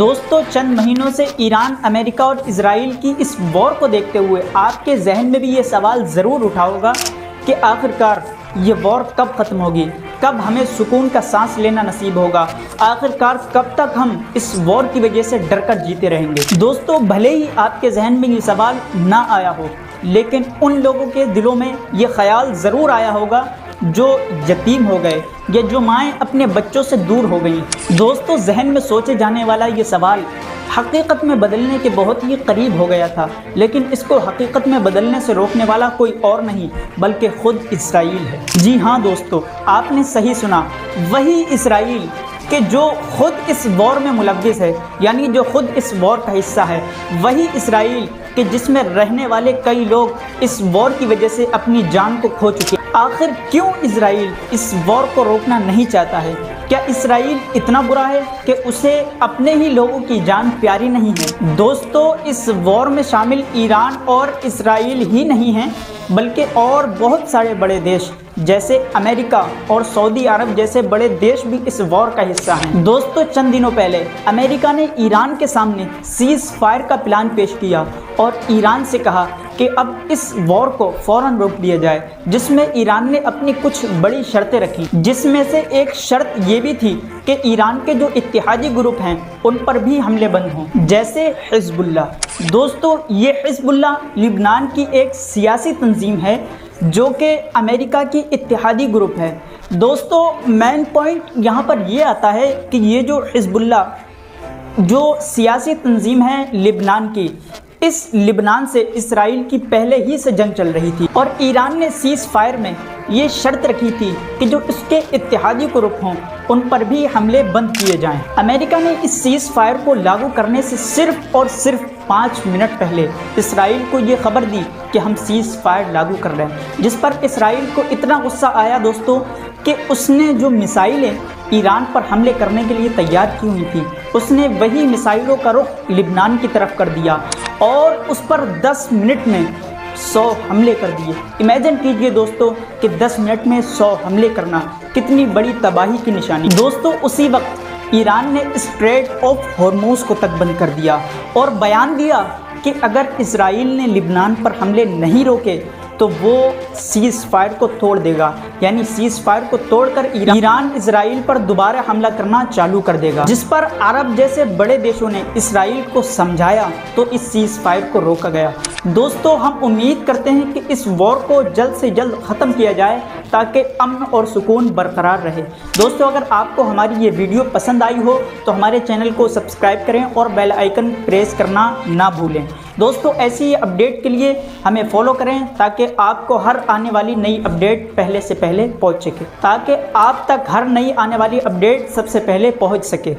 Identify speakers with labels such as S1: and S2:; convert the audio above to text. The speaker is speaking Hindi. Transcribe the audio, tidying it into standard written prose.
S1: दोस्तों, चंद महीनों से ईरान, अमेरिका और इजराइल की इस वॉर को देखते हुए आपके जहन में भी ये सवाल ज़रूर उठा होगा कि आखिरकार ये वॉर कब ख़त्म होगी, कब हमें सुकून का सांस लेना नसीब होगा, आखिरकार कब तक हम इस वॉर की वजह से डर कर जीते रहेंगे। दोस्तों, भले ही आपके जहन में ये सवाल ना आया हो, लेकिन उन लोगों के दिलों में ये ख्याल ज़रूर आया होगा जो यतीम हो गए या जो माएँ अपने बच्चों से दूर हो गई। दोस्तों, जहन में सोचे जाने वाला ये सवाल हकीकत में बदलने के बहुत ही करीब हो गया था, लेकिन इसको हकीकत में बदलने से रोकने वाला कोई और नहीं बल्कि खुद इसराइल है। जी हाँ दोस्तों, आपने सही सुना, वही इसराइल कि जो खुद इस वॉर में मुलव्विस है, यानी जो खुद इस वॉर का हिस्सा है, वही इसराइल कि जिसमें रहने वाले कई लोग इस वॉर की वजह से अपनी जान को खो चुके। आखिर क्यों इसराइल इस वॉर को रोकना नहीं चाहता है? क्या इसराइल इतना बुरा है कि उसे अपने ही लोगों की जान प्यारी नहीं है? दोस्तों, इस वॉर में शामिल ईरान और इसराइल ही नहीं हैं, बल्कि और बहुत सारे बड़े देश जैसे अमेरिका और सऊदी अरब जैसे बड़े देश भी इस वॉर का हिस्सा हैं। दोस्तों, चंद दिनों पहले अमेरिका ने ईरान के सामने सीज़ फायर का प्लान पेश किया और ईरान से कहा कि अब इस वॉर को फ़ौरन रोक दिया जाए, जिसमें ईरान ने अपनी कुछ बड़ी शर्तें रखी, जिसमें से एक शर्त ये भी थी कि ईरान के जो इत्तेहादी ग्रुप हैं उन पर भी हमले बंद हों, जैसे हिज़्बुल्लाह। दोस्तों, ये हिज़्बुल्लाह लिबनान की एक सियासी तंजीम है जो कि अमेरिका की इत्तेहादी ग्रुप है। दोस्तों, मेन पॉइंट यहाँ पर ये आता है कि ये जो हिज़्बुल्लाह जो सियासी तंजीम है लिबनान की, इस लिबनान से इसराइल की पहले ही से जंग चल रही थी और ईरान ने सीज़ फायर में ये शर्त रखी थी कि जो इसके इत्तेहादी ग्रुप हों उन पर भी हमले बंद किए जाएं। अमेरिका ने इस सीज़ फायर को लागू करने से सिर्फ और सिर्फ 5 मिनट पहले इसराइल को ये खबर दी कि हम सीज़ फायर लागू कर रहे हैं, जिस पर इसराइल को इतना गुस्सा आया दोस्तों कि उसने जो मिसाइलें ईरान पर हमले करने के लिए तैयार की हुई थी, उसने वही मिसाइलों का रुख लिबनान की तरफ कर दिया और उस पर 10 मिनट में 100 हमले कर दिए। इमेजिन कीजिए दोस्तों कि 10 मिनट में 100 हमले करना कितनी बड़ी तबाही की निशानी। दोस्तों, उसी वक्त ईरान ने स्ट्रेट ऑफ हॉर्मुज़ को तक बंद कर दिया और बयान दिया कि अगर इसराइल ने लिबनान पर हमले नहीं रोके तो वो सीज़ फायर को तोड़ देगा, यानी सीज़ फायर को तोड़कर ईरान इजराइल पर दोबारा हमला करना चालू कर देगा, जिस पर अरब जैसे बड़े देशों ने इसराइल को समझाया तो इस सीज़ फायर को रोका गया। दोस्तों, हम उम्मीद करते हैं कि इस वॉर को जल्द से जल्द ख़त्म किया जाए ताकि अमन और सुकून बरकरार रहे। दोस्तों, अगर आपको हमारी ये वीडियो पसंद आई हो तो हमारे चैनल को सब्सक्राइब करें और बेल आइकन प्रेस करना ना भूलें। दोस्तों, ऐसी अपडेट के लिए हमें फॉलो करें ताकि आपको हर आने वाली नई अपडेट पहले से पहले पहुंच सके, ताकि आप तक हर नई आने वाली अपडेट सबसे पहले पहुंच सके।